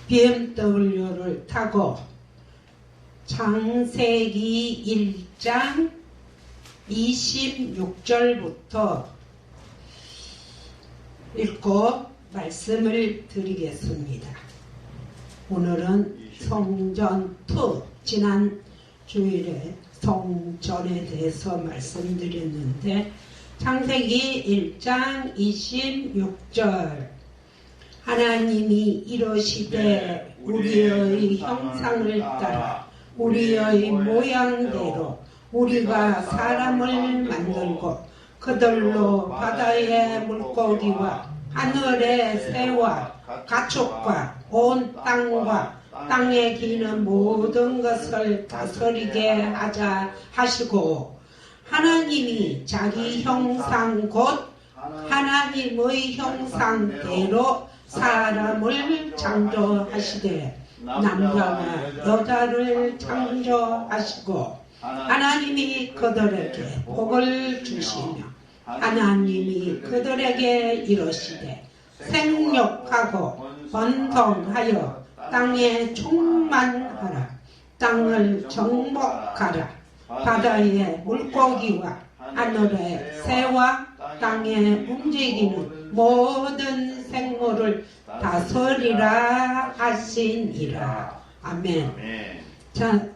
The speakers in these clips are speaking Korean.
BMW를 타고 창세기 1장 26절부터 읽고 말씀을 드리겠습니다. 오늘은 성전2, 지난 주일에 성전에 대해서 말씀드렸는데 창세기 1장 26절 하나님이 이르시되 우리의 형상을 따라 우리의 모양대로 우리가 사람을 만들고 그들로 바다의 물고기와 하늘의 새와 가축과 온 땅과 땅에 기는 모든 것을 다스리게 하자 하시고 하나님이 자기 형상 곧 하나님의 형상대로 사람을 창조하시되 남자와 여자를 창조하시고 하나님이 그들에게 복을 주시며 하나님이 그들에게 이르시되 생육하고 번성하여 땅에 충만하라 땅을 정복하라 바다의 물고기와 하늘의 새와 땅에 움직이는 모든 생물을 다스리라 하시니라. 아멘. 자,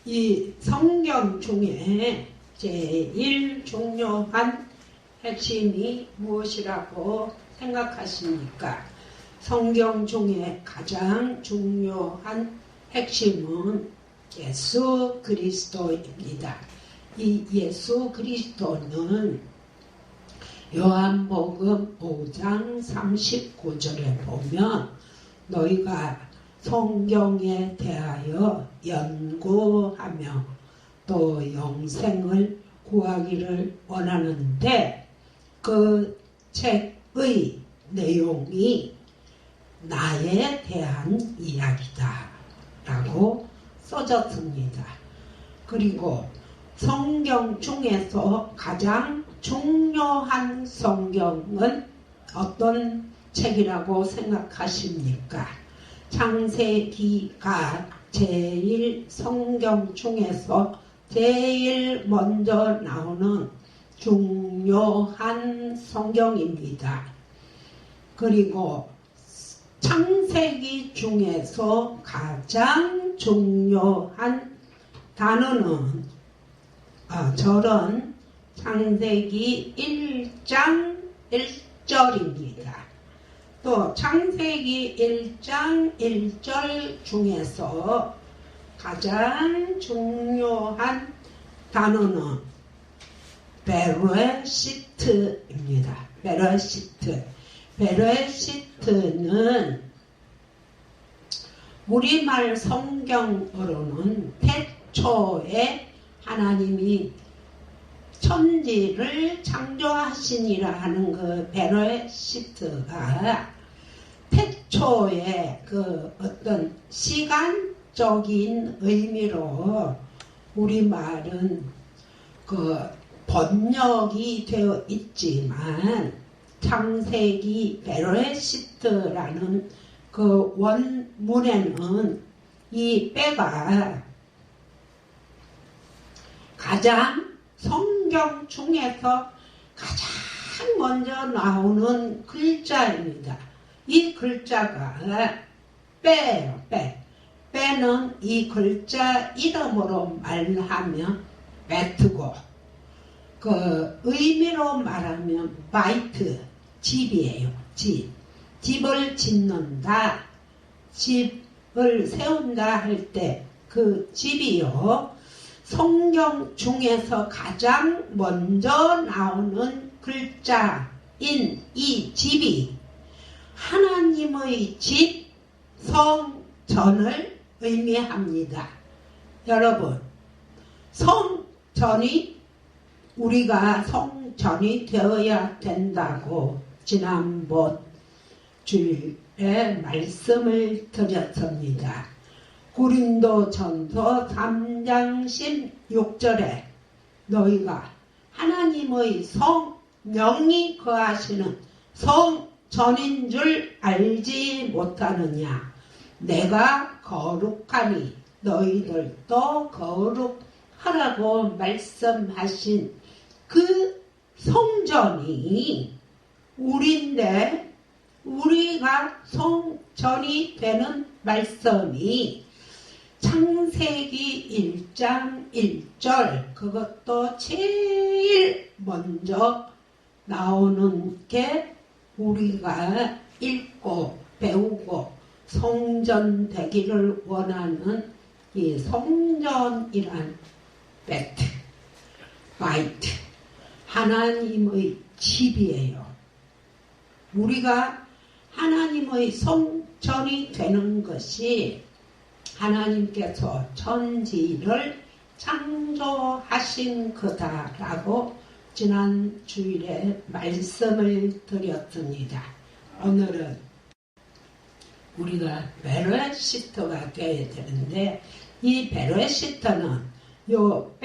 이 성경 중에 제일 중요한 핵심이 무엇이라고 생각하십니까? 성경 중에 가장 중요한 핵심은 예수 그리스도입니다. 이 예수 그리스도는 요한복음 5장 39절에 보면 너희가 성경에 대하여 연구하며 또 영생을 구하기를 원하는데 그 책의 내용이 나에 대한 이야기다 라고 써졌습니다. 그리고 성경 중에서 가장 중요한 성경은 어떤 책이라고 생각하십니까? 창세기가 제일 성경 중에서 제일 먼저 나오는 중요한 성경입니다. 그리고 창세기 중에서 가장 중요한 단어는 절은 창세기 1장 1절입니다. 또 창세기 1장 1절 중에서 가장 중요한 단어는 베레시트입니다. 베레시트는 우리말 성경으로는 태초에 하나님이 천지를 창조하시니라 하는 그 베레시트가 태초에 그 어떤 시간적인 의미로 우리말은 그 번역이 되어 있지만 창세기 베레시트라는 그 원문에는 이 빼가 가장 성경 중에서 가장 먼저 나오는 글자입니다. 이 글자가 빼예요. 빼는 이 글자 이름으로 말하면 배트고 그 의미로 말하면 바이트, 집이에요. 집을 짓는다, 집을 세운다 할 때 그 집이요. 성경 중에서 가장 먼저 나오는 글자인 이 집이 하나님의 집, 성전을 의미합니다. 여러분, 성전이 우리가 성전이 되어야 된다고 지난번 주일에 말씀을 드렸습니다. 고린도전서 3장 16절에 너희가 하나님의 성령이 거하시는 성전인 줄 알지 못하느냐. 내가 거룩하니 너희들도 거룩하라고 말씀하신 그 성전이 우리인데, 우리가 성전이 되는 말씀이 창세기 1장 1절, 그것도 제일 먼저 나오는 게 우리가 읽고 배우고 성전되기를 원하는 이 성전이란 바이트, 하나님의 집이에요. 우리가 하나님의 성전이 되는 것이 하나님께서 천지를 창조하신 거다라고 지난 주일에 말씀을 드렸습니다. 오늘은 우리가 베레시트가 되어야 되는데, 이 베레시트는 요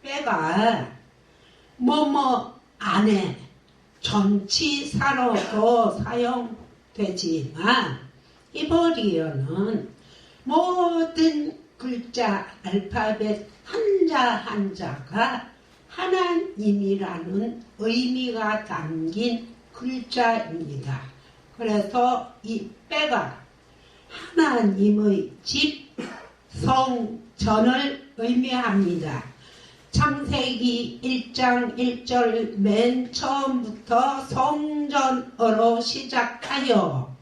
빼가 뭐뭐 안에 전치사로도 사용되지만, 히브리어는 모든 글자 알파벳 한자 한자가 하나님이라는 의미가 담긴 글자입니다. 그래서 이 빼가 하나님의 집, 성전을 의미합니다. 창세기 1장 1절 맨 처음부터 성전으로 시작하여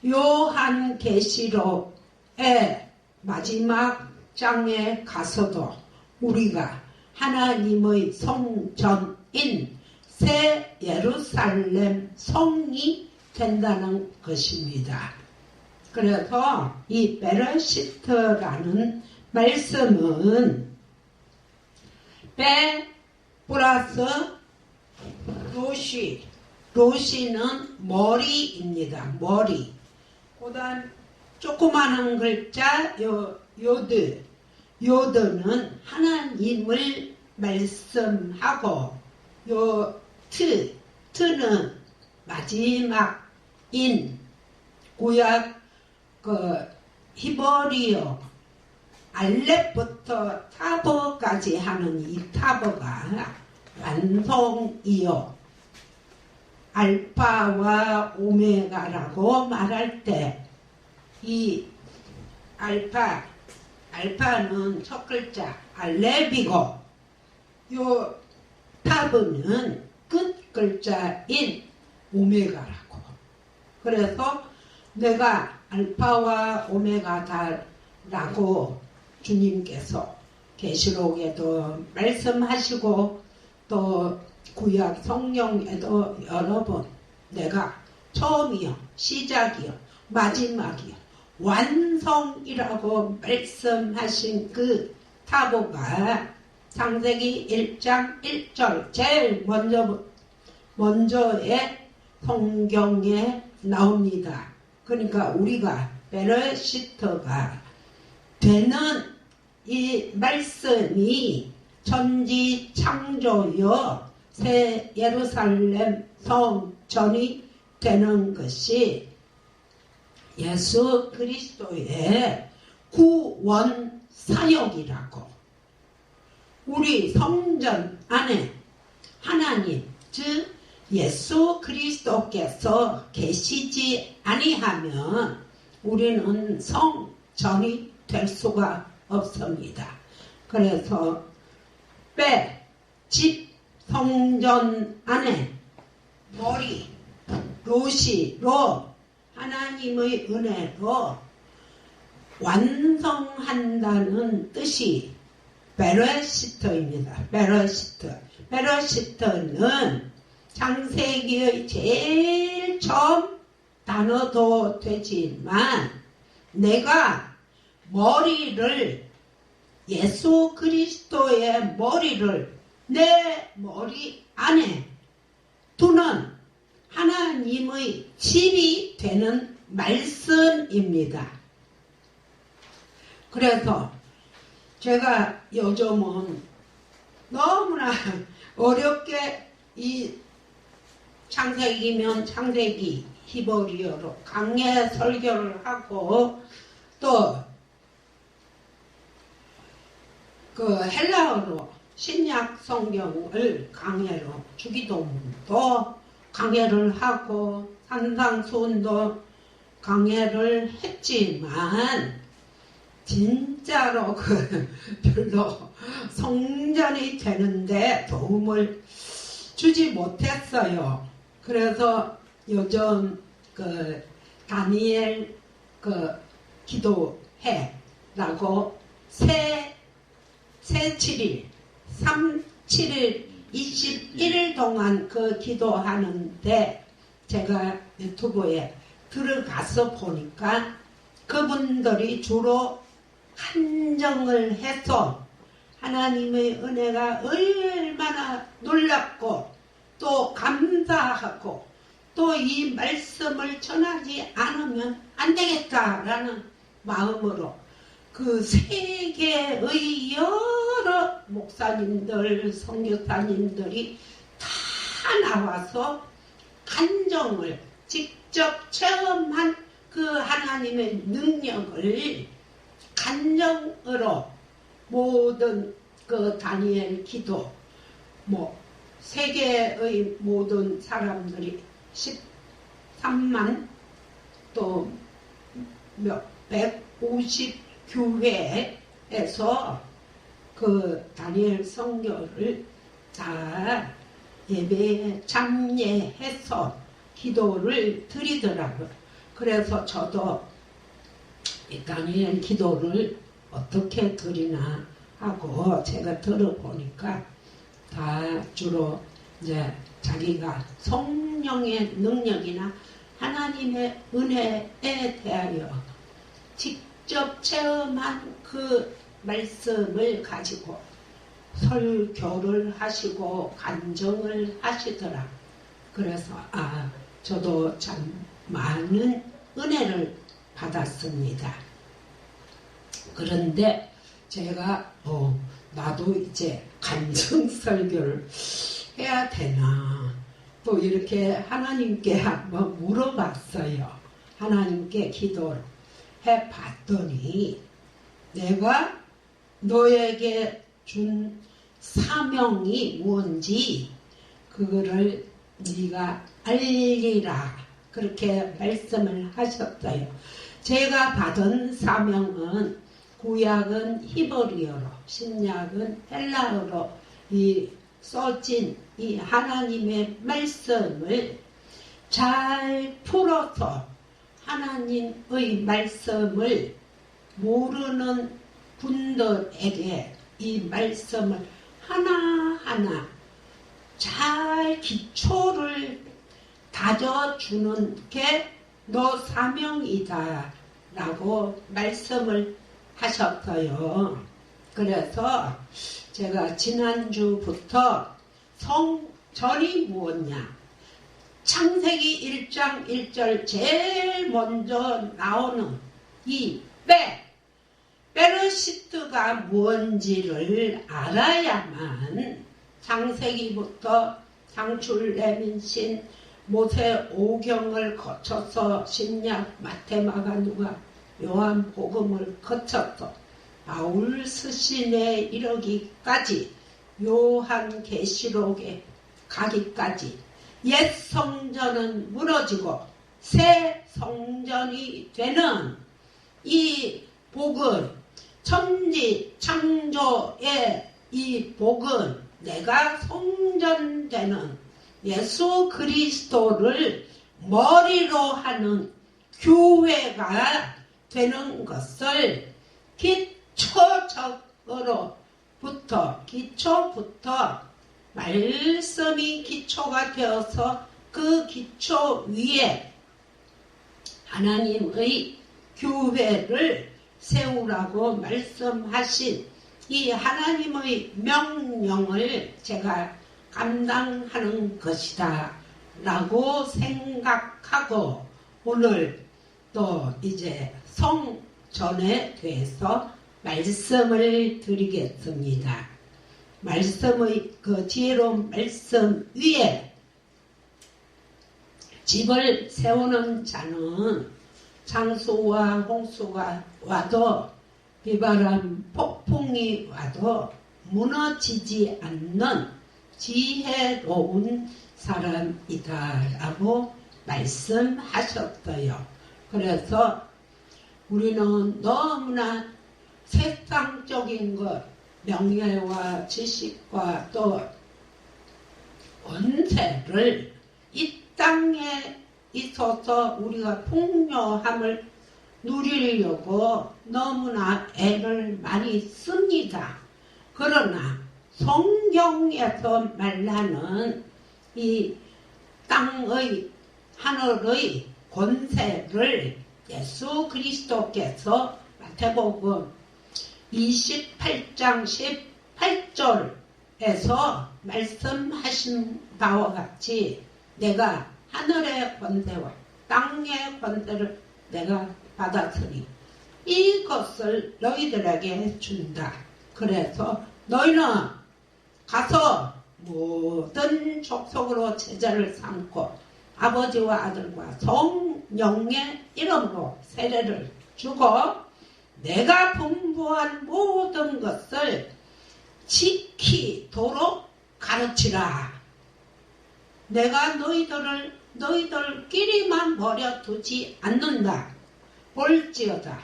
요한계시록의 마지막 장에 가서도 우리가 하나님의 성전인 새 예루살렘 성이 된다는 것입니다. 그래서 이 베레시트라는 말씀은 베 플러스 로시는 머리입니다. 머리. 그다음 조그마한 글자 요드는 하나님을 말씀하고, 트는 마지막 구약 히브리어 알렙부터 타버까지 하는 이 타버가 완성이요, 알파와 오메가라고 말할 때 이 알파는 첫 글자 알렙이고, 요 타브는 끝 글자인 오메가라고. 그래서 내가 알파와 오메가다라고 주님께서 계시록에도 말씀하시고, 또 구약 성령에도 여러 번 내가 처음이요, 시작이요, 마지막이요, 완성이라고 말씀하신 그 타보가 창세기 1장 1절 제일 먼저의 성경에 나옵니다. 그러니까 우리가 베레시트가 되는 이 말씀이 천지 창조여 새 예루살렘 성전이 되는 것이 예수 그리스도의 구원 사역이라고. 우리 성전 안에 하나님, 즉 예수 그리스도께서 계시지 아니하면 우리는 성전이 될 수가 없습니다. 그래서 집, 성전 안에 머리, 로시로 하나님의 은혜로 완성한다는 뜻이 베레시트입니다. 베레시트는 창세기의 제일 처음 단어도 되지만, 내가 머리를, 예수 그리스도의 머리를 내 머리 안에 두는 하나님의 집이 되는 말씀입니다. 그래서 제가 요즘은 너무나 어렵게 이 창세기면 창세기, 히브리어로 강해 설교를 하고 또 그 헬라어로 신약 성경을 강해로 주기도문도 강해를 하고 산상수훈도 강해를 했지만 진짜로 별로 성전이 되는데 도움을 주지 못했어요. 그래서 요즘 다니엘 기도회라고 새 7일, 7일, 21일 동안 기도하는데 제가 유튜브에 들어가서 보니까 그분들이 주로 한정을 해서 하나님의 은혜가 얼마나 놀랍고 또 감사하고 또 이 말씀을 전하지 않으면 안 되겠다라는 마음으로 그 세계의 여러 목사님들, 선교사님들이 다 나와서 간정을 직접 체험한 그 하나님의 능력을 간정으로 모든 다니엘 기도, 세계의 모든 사람들이 13만 또 150 교회에서 다니엘 성교를 다 예배에 참여해서 기도를 드리더라고요. 그래서 저도 이 다니엘 기도를 어떻게 드리나 하고 제가 들어보니까 다 주로 이제 자기가 성령의 능력이나 하나님의 은혜에 대하여 직접 체험한 그 말씀을 가지고 설교를 하시고 간증을 하시더라. 그래서 저도 참 많은 은혜를 받았습니다. 그런데 제가 나도 이제 간증 설교를 해야 되나 또 이렇게 하나님께 한번 물어봤어요. 하나님께 기도를 해봤더니 내가 너에게 준 사명이 뭔지 그거를 네가 알리라 그렇게 말씀을 하셨어요. 제가 받은 사명은 구약은 히브리어로 신약은 헬라어로 써진 이 하나님의 말씀을 잘 풀어서 하나님의 말씀을 모르는 분들에게 이 말씀을 하나하나 잘 기초를 다져주는 게 너 사명이다 라고 말씀을 하셨어요. 그래서 제가 지난주부터 성전이 무엇냐 창세기 1장 1절 제일 먼저 나오는 이 베르시트가 뭔지를 알아야만 창세기부터 창출, 레민신, 모세 5경을 거쳐서 신약, 마태마가, 누가, 요한복음을 거쳐서 바울 서신에 이르기까지 요한계시록에 가기까지 옛 성전은 무너지고 새 성전이 되는 이 복은 천지 창조의 이 복은 내가 성전되는 예수 그리스도를 머리로 하는 교회가 되는 것을 기초부터 말씀이 기초가 되어서 그 기초 위에 하나님의 교회를 세우라고 말씀하신 이 하나님의 명령을 제가 감당하는 것이다 라고 생각하고 오늘 또 이제 성전에 대해서 말씀을 드리겠습니다. 말씀의 그 지혜로운 말씀 위에 집을 세우는 자는 장수와 홍수가 와도 비바람 폭풍이 와도 무너지지 않는 지혜로운 사람이다라고 말씀하셨어요. 그래서 우리는 너무나 세상적인 것, 명예와 지식과 또 권세를 이 땅에 있어서 우리가 풍요함을 누리려고 너무나 애를 많이 씁니다. 그러나 성경에서 말하는 이 땅의 하늘의 권세를 예수 그리스도께서 마태복음 28장 18절에서 말씀하신 바와 같이 내가 하늘의 권세와 땅의 권세를 내가 받았으니 이것을 너희들에게 준다. 그래서 너희는 가서 모든 족속으로 제자를 삼고 아버지와 아들과 성령의 이름으로 세례를 주고 내가 분부한 모든 것을 지키도록 가르치라. 내가 너희들끼리만 버려두지 않는다. 볼지어다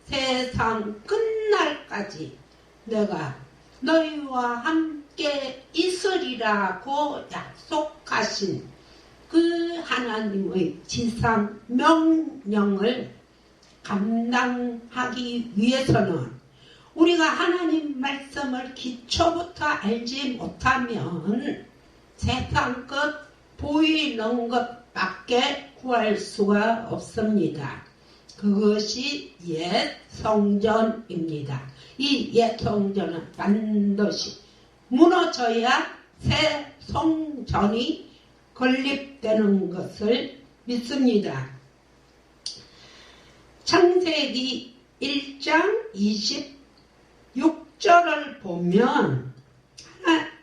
세상 끝날까지 내가 너희와 함께 있으리라고 약속하신 그 하나님의 지상 명령을 감당하기 위해서는 우리가 하나님 말씀을 기초부터 알지 못하면 세상 것 보이는 것밖에 구할 수가 없습니다. 그것이 옛 성전입니다. 이 옛 성전은 반드시 무너져야 새 성전이 건립되는 것을 믿습니다. 창세기 1장 26절을 보면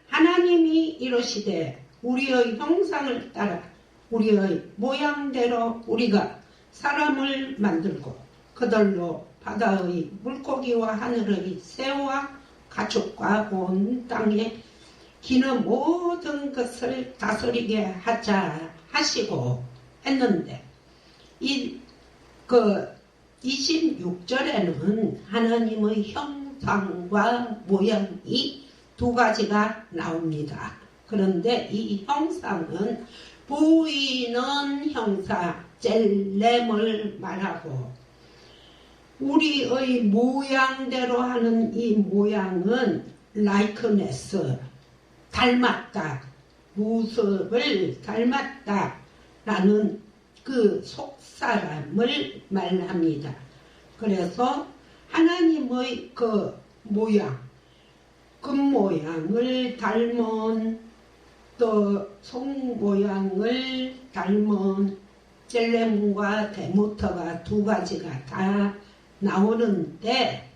하나님이 이르시되 우리의 형상을 따라 우리의 모양대로 우리가 사람을 만들고 그들로 바다의 물고기와 하늘의 새와 가축과 온 땅에 기는 모든 것을 다스리게 하자 하시고 했는데 이 26절에는 하나님의 형상과 모양이 두 가지가 나옵니다. 그런데 이 형상은 보이는 형상, 젤렘을 말하고 우리의 모양대로 하는 이 모양은 likeness, 닮았다, 모습을 닮았다라는 그 속사람을 말합니다. 그래서 하나님의 그 모양, 겉모양을 닮은 또 속모양을 닮은 젤렘과 데모터가 두 가지가 다 나오는데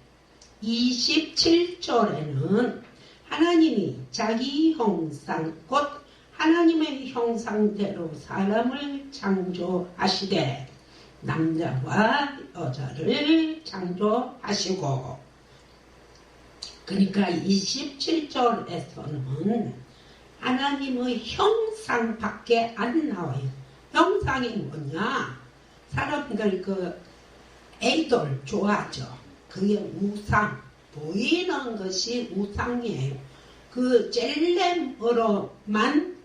27절에는 하나님이 자기 형상 곧 하나님의 형상대로 사람을 창조하시되 남자와 여자를 창조하시고 그러니까 27절에서는 하나님의 형상밖에 안 나와요. 형상이 뭐냐? 사람들이 그 아이돌 좋아하죠. 그게 우상, 보이는 것이 우상이에요. 그 젤렘으로만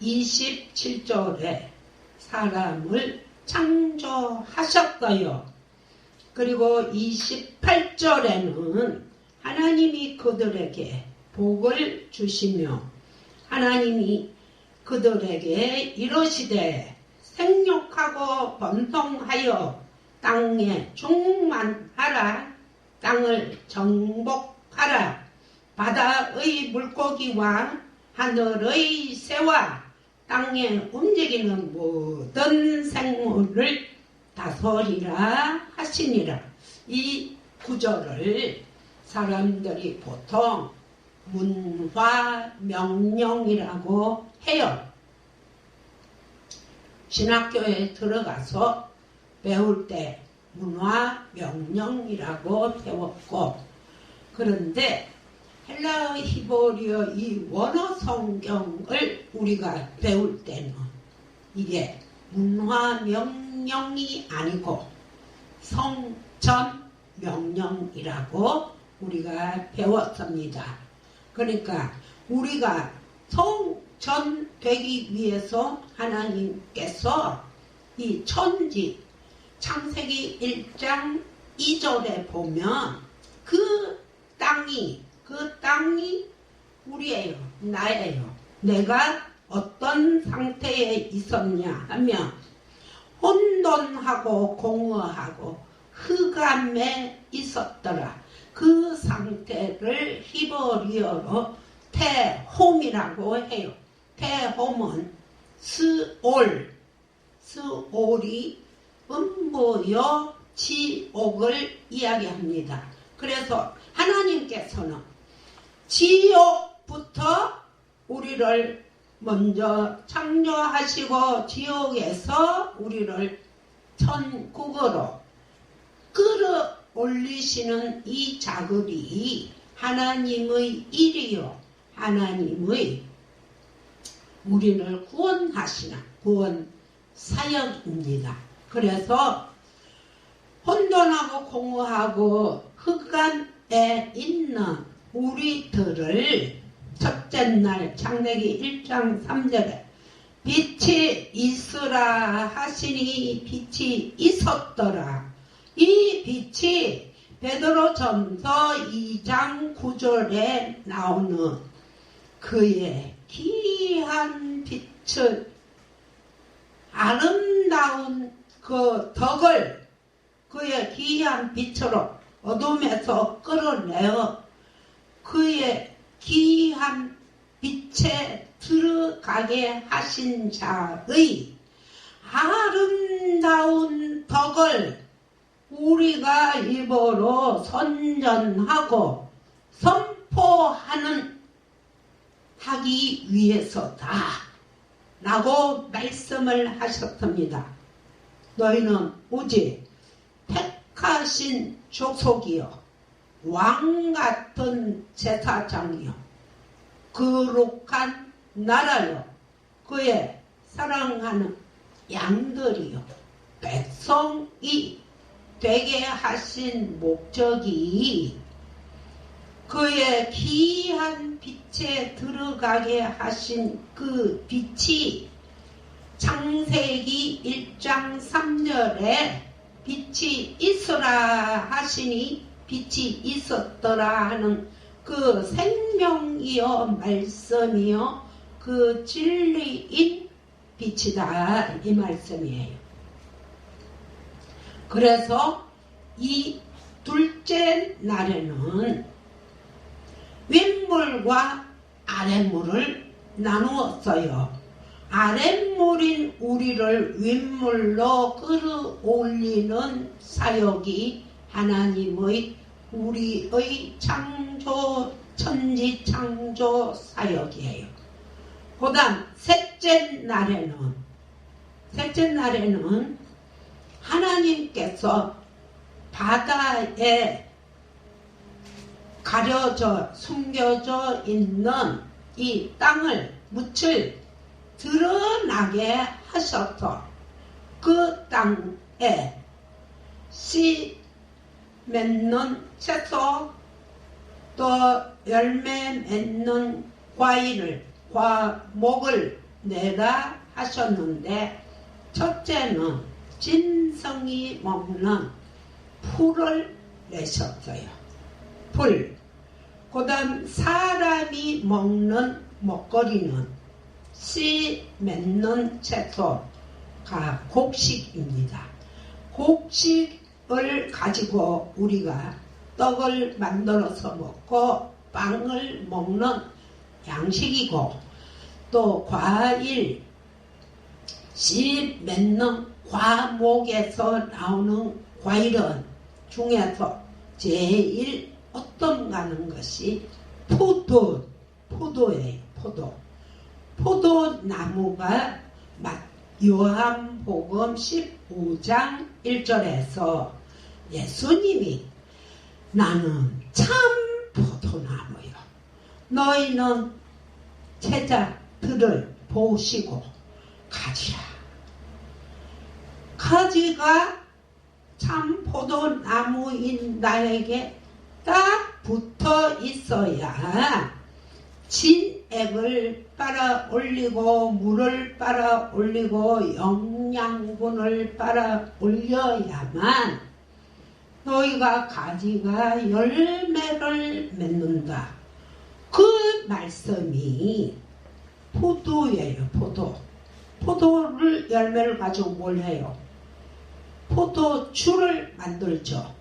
27절에 사람을 창조하셨어요. 그리고 28절에는 하나님이 그들에게 복을 주시며 하나님이 그들에게 이르시되 생육하고 번성하여 땅에 충만하라. 땅을 정복하라. 바다의 물고기와 하늘의 새와 땅에 움직이는 모든 생물을 다스리라 하시니라. 이 구절을 사람들이 보통 문화 명령이라고 해요. 신학교에 들어가서 배울 때 문화 명령이라고 배웠고, 그런데 헬라 히브리어 이 원어 성경을 우리가 배울 때는 이게 문화 명령이 아니고 성전 명령이라고 우리가 배웠습니다. 그러니까 우리가 성전 되기 위해서 하나님께서 이 천지 창세기 1장 2절에 보면 그 땅이 우리예요. 나예요. 내가 어떤 상태에 있었냐 하면 혼돈하고 공허하고 흑암에 있었더라. 그 상태를 히브리어로 태홈이라고 해요. 태홈은 스올이 음부여 지옥을 이야기합니다. 그래서 하나님께서는 지옥부터 우리를 먼저 창조하시고 지옥에서 우리를 천국으로 끌어올리시는 이 작업이 하나님의 일이요. 하나님의 우리를 구원하시는 구원 사역입니다. 그래서 혼돈하고 공허하고 흑암에 있는 우리들을 첫째 날 창세기 1장 3절에 빛이 있으라 하시니 빛이 있었더라. 이 빛이 베드로전서 2장 9절에 나오는 그의 귀한 빛을 아름다운 그 덕을 그의 귀한 빛으로 어둠에서 끌어내어 그의 귀한 빛에 들어가게 하신 자의 아름다운 덕을 우리가 입으로 선전하고 선포하는 하기 위해서다 라고 말씀을 하셨습니다. 너희는 오직 택하신 족속이요 왕같은 제사장이요 거룩한 나라요 그의 사랑하는 양들이요 백성이 되게 하신 목적이 그의 귀한 빛에 들어가게 하신 그 빛이 창세기 1장 3절에 빛이 있으라 하시니 빛이 있었더라 하는 그 생명이요 말씀이요 그 진리인 빛이다 이 말씀이에요. 그래서 이 둘째 날에는 윗물과 아랫물을 나누었어요. 아랫물인 우리를 윗물로 끌어올리는 사역이 하나님의 우리의 창조 천지 창조 사역이에요. 그 다음 셋째 날에는 하나님께서 바다에 가려져 숨겨져 있는 이 땅을 묻을 드러나게 하셔서 그 땅에 씨 맺는 채소 또 열매 맺는 과목을 내라 하셨는데 첫째는 짐승이 먹는 풀을 내셨어요. 풀. 그 다음 사람이 먹는 먹거리는 씨 맺는 채소가 곡식입니다. 곡식을 가지고 우리가 떡을 만들어서 먹고 빵을 먹는 양식이고 또 과일, 씨 맺는 과목에서 나오는 과일은 중에서 제일 어떤가는 것이 포도예요. 포도나무가 요한복음 15장 1절에서 예수님이 나는 참 포도나무요. 너희는 제자들을 보시고 가지라. 가지가 참 포도나무인 나에게 딱 붙어 있어야 진액을 빨아 올리고 물을 빨아 올리고 영양분을 빨아 올려야만 너희가 가지가 열매를 맺는다. 그 말씀이 포도예요. 포도를 열매를 가지고 뭘 해요? 포도주를 만들죠.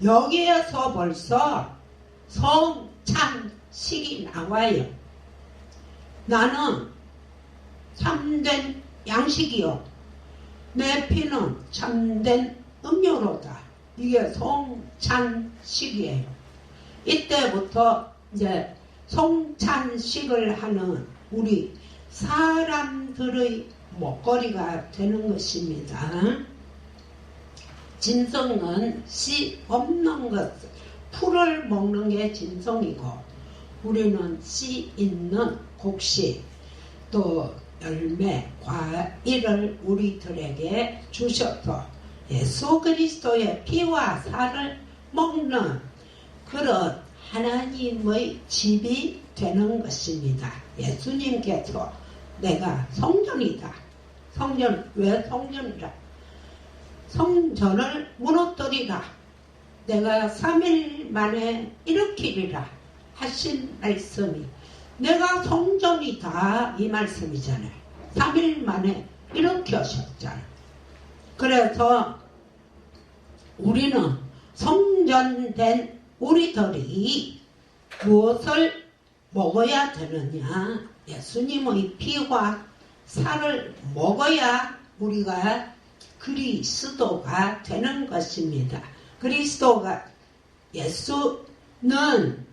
여기에서 벌써 성찬식이 나와요. 나는 참된 양식이요. 내 피는 참된 음료로다. 이게 성찬식이에요. 이때부터 이제 성찬식을 하는 우리 사람들의 먹거리가 되는 것입니다. 진성은 씨 없는 것, 풀을 먹는 게 진성이고 우리는 씨 있는 곡식 또 열매, 과일을 우리들에게 주셔서 예수 그리스도의 피와 살을 먹는 그런 하나님의 집이 되는 것입니다. 예수님께서 내가 성전이다. 성전, 왜 성전이라? 성전을 무너뜨리라. 내가 3일 만에 일으키리라 하신 말씀이 내가 성전이다 이 말씀이잖아요. 3일 만에 일으키셨잖아요. 그래서 우리는 성전된 우리들이 무엇을 먹어야 되느냐? 예수님의 피와 살을 먹어야 우리가 그리스도가 되는 것입니다. 그리스도가 예수는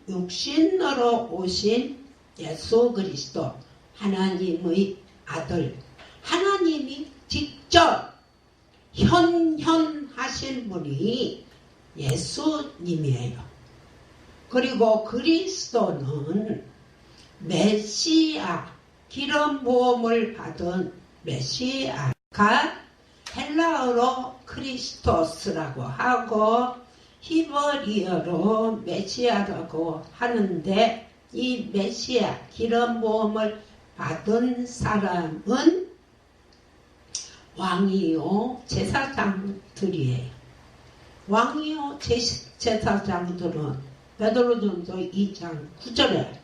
육신으로 오신 예수 그리스도 하나님의 아들 하나님이 직접 현현하신 분이 예수님이에요. 그리고 그리스도는 메시아 기름 부음을 받은 메시아가 헬라어로 크리스토스라고 하고 히브리어로 메시아라고 하는데 이 메시아 기름 부음을 받은 사람은 왕이요 제사장들이에요. 왕이요 제사장들은 베드로전서 2장 9절에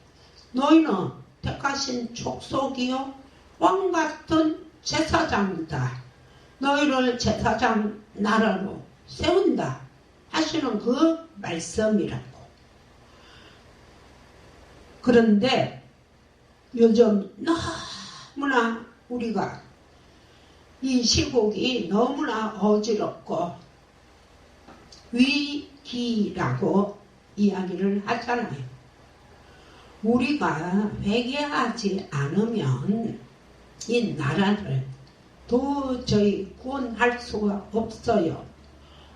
너희는 택하신 족속이요 왕같은 제사장이다. 너희를 제사장 나라로 세운다 하시는 그 말씀이라고. 그런데 요즘 너무나 우리가 이 시국이 너무나 어지럽고 위기라고 이야기를 하잖아요. 우리가 회개하지 않으면 이 나라를 도저히 구원할 수가 없어요.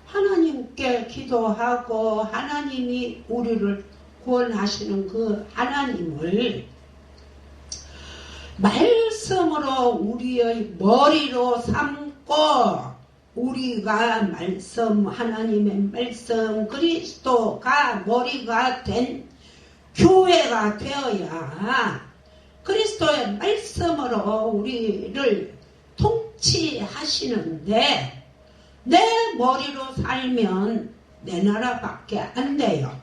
하나님께 기도하고 하나님이 우리를 구원하시는 그 하나님을 말씀으로 우리의 머리로 삼고 우리가 말씀 하나님의 말씀 그리스도가 머리가 된 교회가 되어야 그리스도의 말씀으로 우리를 통치하시는데 내 머리로 살면 내 나라밖에 안 돼요.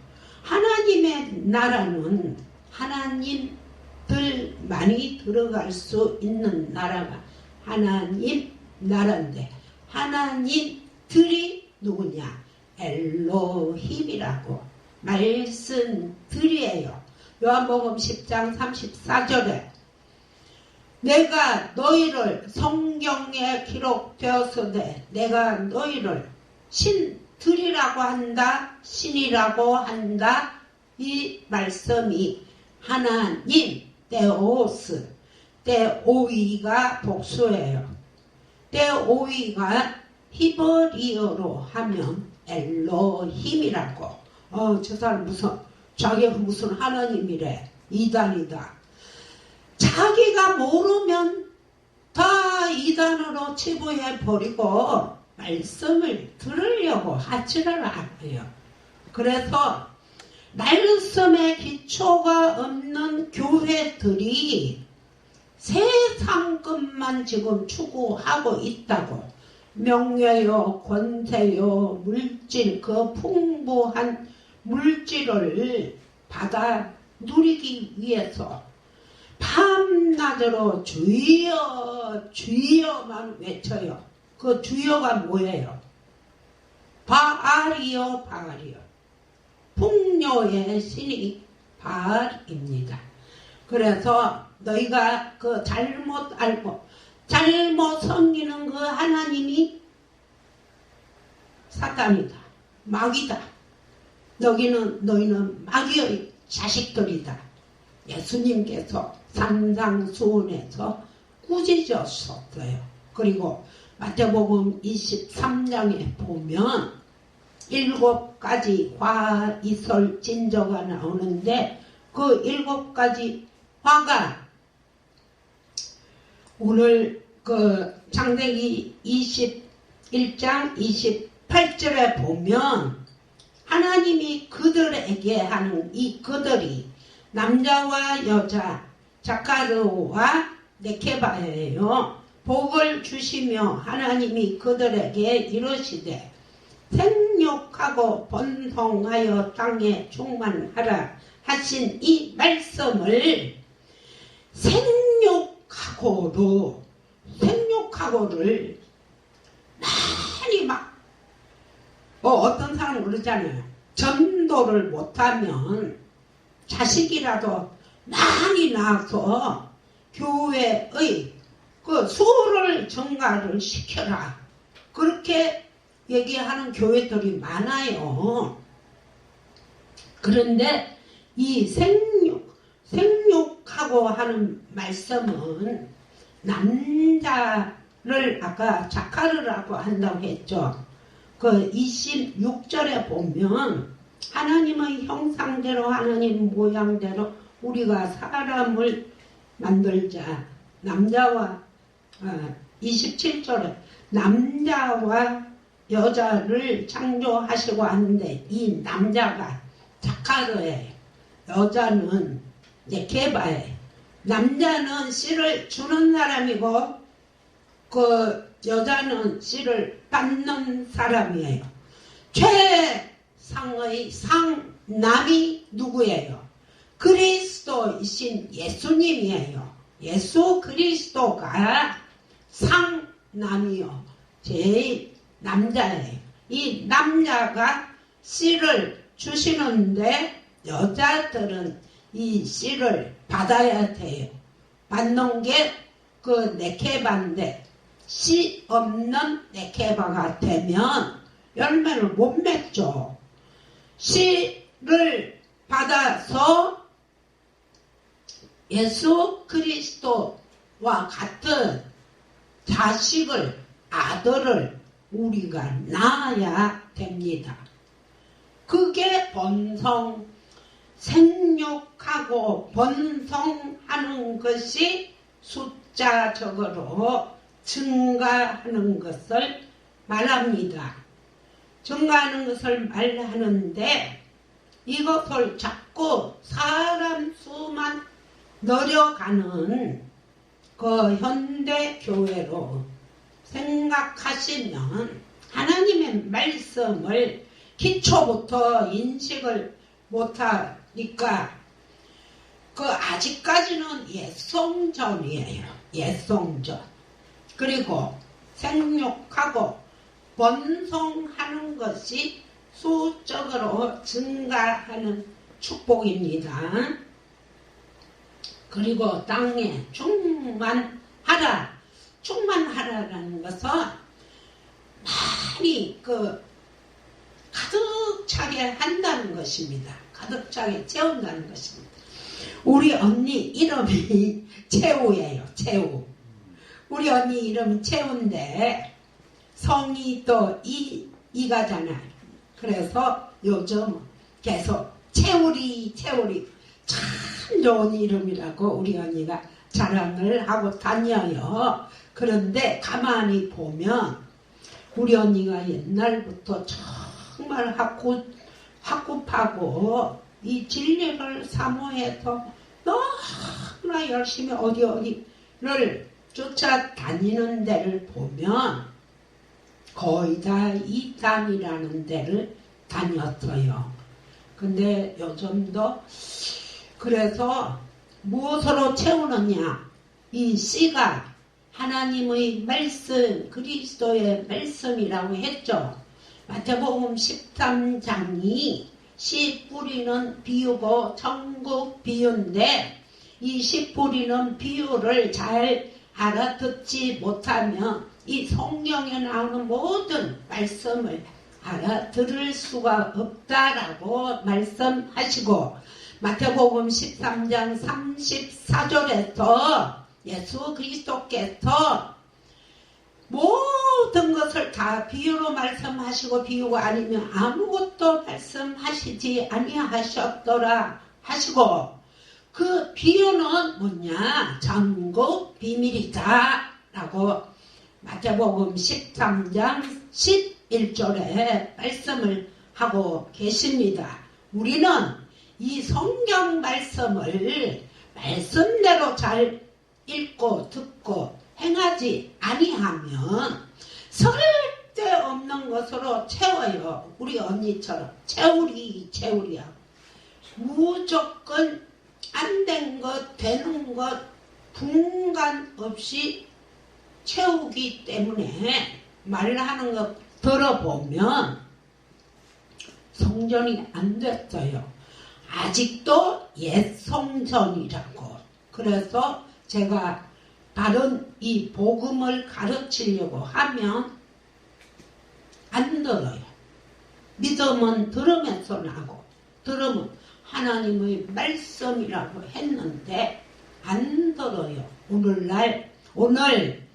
하나님의 나라는 하나님들만이 들어갈 수 있는 나라가 하나님 나라인데 하나님들이 누구냐? 엘로힘이라고 말씀드려요. 요한복음 10장 34절에 내가 너희를 성경에 기록되었으되 내가 너희를 신들이라고 한다 신이라고 한다 이 말씀이 하나님 테오스 데오이가 복수예요. 데오이가 히브리어로 하면 엘로힘이라고. 저 사람 자기가 무슨 하나님이래. 이단이다. 자기가 모르면 다 이단으로 치부해버리고 말씀을 들으려고 하지를 않아요. 그래서 말씀에 기초가 없는 교회들이 세상 것만 지금 추구하고 있다고. 명예요, 권세요, 물질, 그 풍부한 물질을 받아 누리기 위해서 밤낮으로 주여 주여만 외쳐요. 그 주여가 뭐예요? 바알이요, 바알이요. 풍요의 신이 바알입니다. 그래서 너희가 그 잘못 알고 잘못 섬기는 그 하나님이 사탄이다. 마귀다. 너희는 마귀의 자식들이다. 예수님께서 산상수훈에서 꾸짖으셨어요. 그리고 마태복음 23장에 보면 7가지 화, 이설, 진저가 나오는데 그 7가지 화가 오늘 그 창세기 21장 28절에 보면 하나님이 그들에게 하는 이 그들이 남자와 여자 자카르와 네케바예요. 복을 주시며 하나님이 그들에게 이르시되 생육하고 번성하여 땅에 충만하라 하신 이 말씀을 생육하고를 많이 어떤 사람은 그러잖아요. 전도를 못하면 자식이라도 많이 낳아서 교회의 그 수를 증가를 시켜라. 그렇게 얘기하는 교회들이 많아요. 그런데 이 생육하고 하는 말씀은 남자를 아까 자카르라고 한다고 했죠. 그 26절에 보면 하나님의 형상대로 하나님 모양대로 우리가 사람을 만들자. 남자와 27절에 남자와 여자를 창조하시고 하는데 이 남자가 자카르예요. 여자는 네케바예요. 남자는 씨를 주는 사람이고 그 여자는 씨를 받는 사람이에요. 최상의 상남이 누구예요? 그리스도이신 예수님이에요. 예수 그리스도가 상남이요. 제일 남자예요. 이 남자가 씨를 주시는데 여자들은 이 씨를 받아야 돼요. 받는 게 그 네케바인데 씨 없는 네케바가 되면 열매를 못 맺죠. 씨를 받아서 예수 그리스도와 같은 자식을, 아들을 우리가 낳아야 됩니다. 그게 생육하고 번성하는 것이 숫자적으로 증가하는 것을 말합니다. 증가하는 것을 말하는데 이것을 자꾸 사람 수만 늘어가는 그 현대교회로 생각하시면 하나님의 말씀을 기초부터 인식을 못하니까 그 아직까지는 옛송전이에요. 옛송전. 그리고 생육하고 번성하는 것이 수적으로 증가하는 축복입니다. 그리고 땅에 충만하라. 충만하라라는 것은 많이 가득 차게 한다는 것입니다. 가득 차게 채운다는 것입니다. 우리 언니 이름이 채우예요. 채우. 우리 언니 이름은 채우인데 성이 또 이가잖아요. 그래서 요즘 계속 채우리 참 좋은 이름이라고 우리 언니가 자랑을 하고 다녀요. 그런데 가만히 보면 우리 언니가 옛날부터 정말 학급하고 이 진리를 사모해서 너무나 열심히 어디를 쫓아다니는 데를 보면 거의 다 이단이라는 데를 다녔어요. 근데 요즘도 그래서 무엇으로 채우느냐? 이 씨가 하나님의 말씀, 그리스도의 말씀이라고 했죠. 마태복음 13장이 씨 뿌리는 비유고 천국 비유인데 이 씨 뿌리는 비유를 잘 알아듣지 못하면 이 성경에 나오는 모든 말씀을 알아들을 수가 없다라고 말씀하시고 마태복음 13장 34절에서 예수 그리스도께서 모든 것을 다 비유로 말씀하시고 비유가 아니면 아무것도 말씀하시지 아니하셨더라 하시고 그 비유는 뭐냐? 천국 비밀이다 라고 마태복음 13장 11절에 말씀을 하고 계십니다. 우리는 이 성경 말씀을 말씀대로 잘 읽고 듣고 행하지 아니하면 쓸데없는 것으로 채워요. 우리 언니처럼 채우리야. 무조건 안 된 것, 되는 것 분간 없이 채우기 때문에 말하는 것 들어보면 성전이 안 됐어요. 아직도 옛 성전이라고. 그래서 제가 바른 이 복음을 가르치려고 하면 안 들어요. 믿음은 들으면서 나고 들으면 하나님의 말씀이라고 했는데 안 들어요. 오늘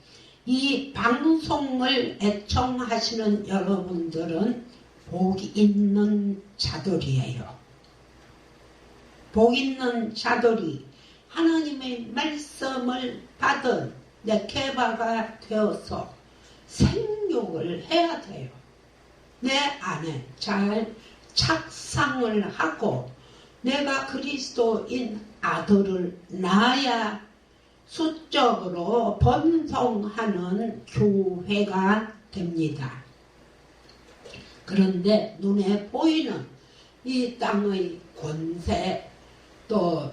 이 방송을 애청하시는 여러분들은 복 있는 자들이에요. 복 있는 자들이 하나님의 말씀을 받은 네케바가 되어서 생육을 해야 돼요. 내 안에 잘 착상을 하고 내가 그리스도인 아들을 낳아야 수적으로 번성하는 교회가 됩니다. 그런데 눈에 보이는 이 땅의 권세 또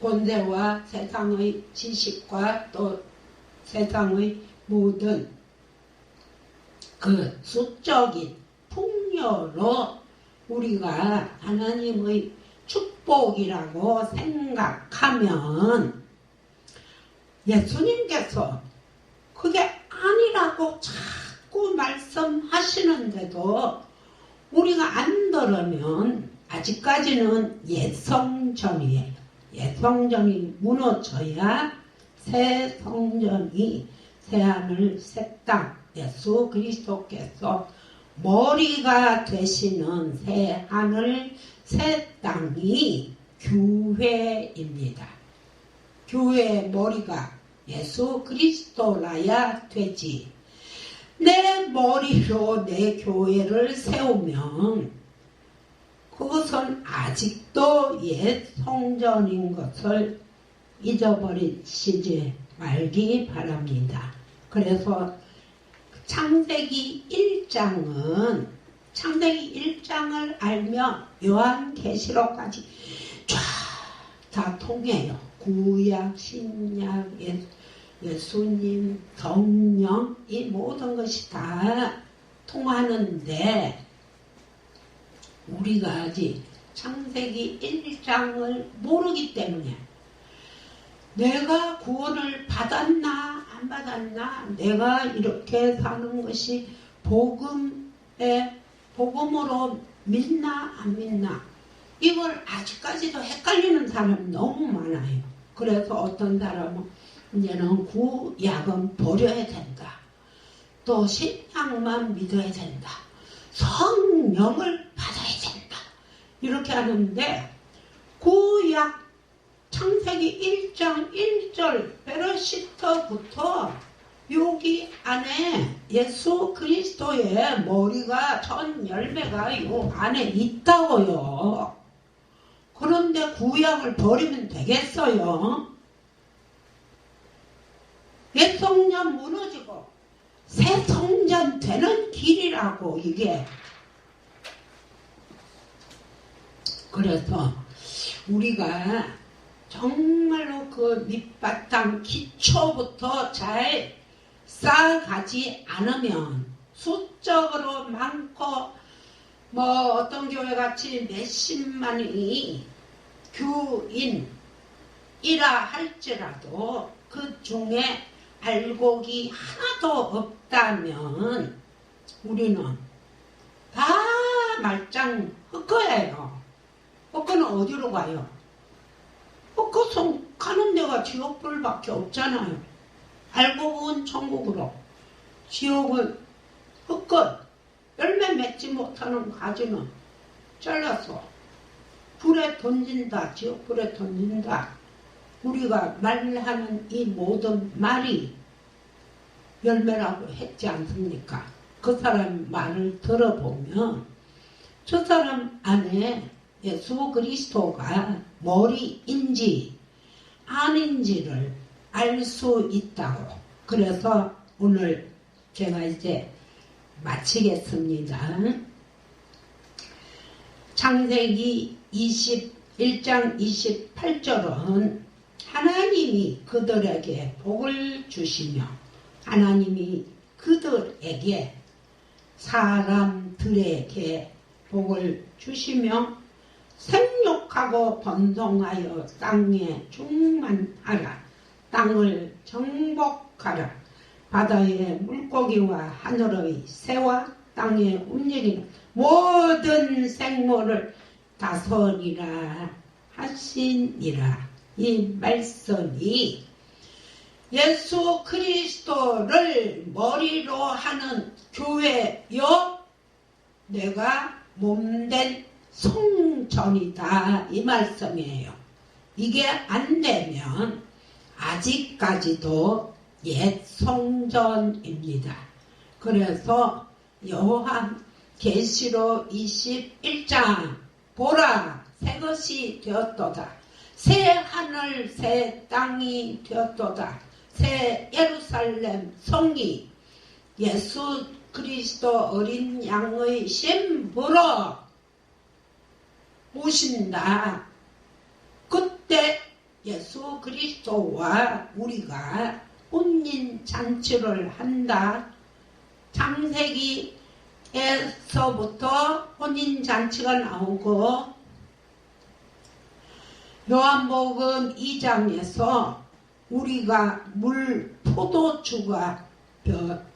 권세와 세상의 지식과 또 세상의 모든 그 수적인 풍요로 우리가 하나님의 축복이라고 생각하면 예수님께서 그게 아니라고 자꾸 말씀하시는데도 우리가 안 들으면 아직까지는 옛 성전이에요. 옛 성전이 무너져야 새 성전이 새하늘 새 땅 예수 그리스도께서 머리가 되시는 새 하늘 새 땅이 교회입니다. 교회의 머리가 예수 그리스도라야 되지. 내 머리로 내 교회를 세우면 그것은 아직도 옛 성전인 것을 잊어버리시지 말기 바랍니다. 그래서 창세기 1장을 알면 요한계시록까지 쫙 다 통해요. 구약, 신약, 예수님, 성령 이 모든 것이 다 통하는데 우리가 아직 창세기 1장을 모르기 때문에 내가 구원을 받았나 안 받았나 내가 이렇게 사는 것이 복음으로 믿나 안 믿나 이걸 아직까지도 헷갈리는 사람이 너무 많아요. 그래서 어떤 사람은 이제는 구약은 버려야 된다. 또 신약만 믿어야 된다. 성령을 받아야 된다. 이렇게 하는데 구약 창세기 1장 1절 베르시터부터 여기 안에 예수 그리스도의 머리가 전 열매가 요 안에 있다고요. 그런데 구약을 버리면 되겠어요? 옛 성전 무너지고 새 성전 되는 길이라고 이게. 그래서 우리가 정말로 그 밑바탕 기초부터 잘 쌓아가지 않으면 수적으로 많고 뭐 어떤 교회 같이 몇십만이 교인이라 할지라도 그 중에 알곡이 하나도 없다면 우리는 다 말짱 헛거예요. 헛거는 어디로 가요? 헛거성 가는 데가 지옥불밖에 없잖아요. 알곡은 천국으로, 지옥은 헛거, 열매 맺지 못하는 가지는 잘라서 불에 던진다, 지옥불에 던진다. 우리가 말하는 이 모든 말이 열매라고 했지 않습니까? 그 사람 말을 들어보면 저 사람 안에 예수 그리스도가 머리인지 아닌지를 알 수 있다고. 그래서 오늘 제가 이제 마치겠습니다. 창세기 21장 28절은 하나님이 그들에게 복을 주시며 하나님이 그들에게 사람들에게 복을 주시며 생육하고 번성하여 땅에 충만하라. 땅을 정복하라. 바다의 물고기와 하늘의 새와 땅에 움직이는 모든 생물을 다스리라 하시니라. 이 말씀이 예수 그리스도를 머리로 하는 교회요 내가 몸된 성전이다 이 말씀이에요. 이게 안 되면 아직까지도 옛 성전입니다. 그래서 요한 계시록 21장 보라 새 것이 되었도다. 새 하늘 새 땅이 되었도다. 새 예루살렘 성이 예수 그리스도 어린 양의 신부로 오신다. 그때 예수 그리스도와 우리가 혼인 잔치를 한다. 창세기에서부터 혼인 잔치가 나오고 요한복음 2장에서 우리가 물 포도주가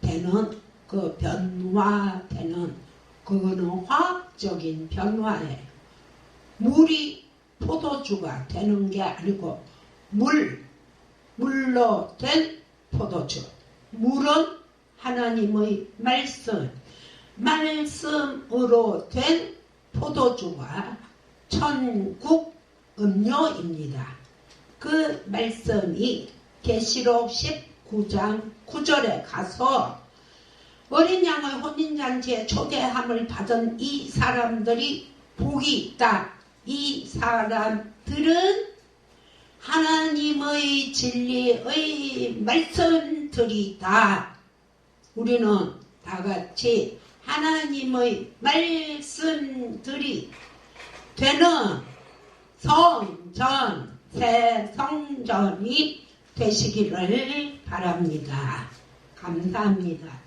되는 그 변화되는 그거는 화학적인 변화예요. 물이 포도주가 되는 게 아니고 물로 된 포도주. 물은 하나님의 말씀으로 된 포도주가 천국 음료입니다. 그 말씀이 계시록 19장 9절에 가서 어린 양의 혼인잔치에 초대함을 받은 이 사람들이 복이 있다. 이 사람들은 하나님의 진리의 말씀들이다. 우리는 다같이 하나님의 말씀들이 되는 성전, 새 성전이 되시기를 바랍니다. 감사합니다.